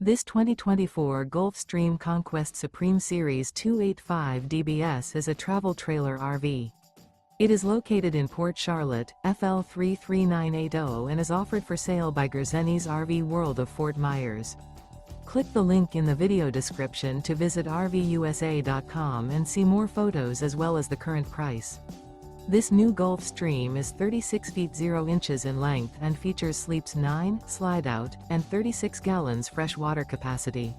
This 2024 Gulfstream Conquest Supreme Series 285 DBS is a travel trailer RV. It is located in Port Charlotte, FL 33980 and is offered for sale by Gerzeny's RV World of Fort Myers. Click the link in the video description to visit RVUSA.com and see more photos as well as the current price. This new Gulfstream is 36 feet 0 inches in length and features sleeps 9, slide-out, and 36 gallons fresh water capacity.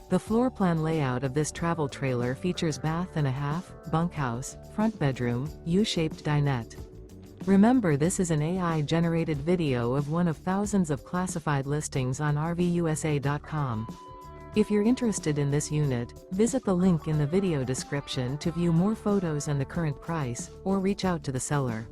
The floor plan layout of this travel trailer features bath and a half, bunkhouse, front bedroom, U-shaped dinette. Remember, this is an AI-generated video of one of thousands of classified listings on RVUSA.com. If you're interested in this unit, visit the link in the video description to view more photos and the current price, or reach out to the seller.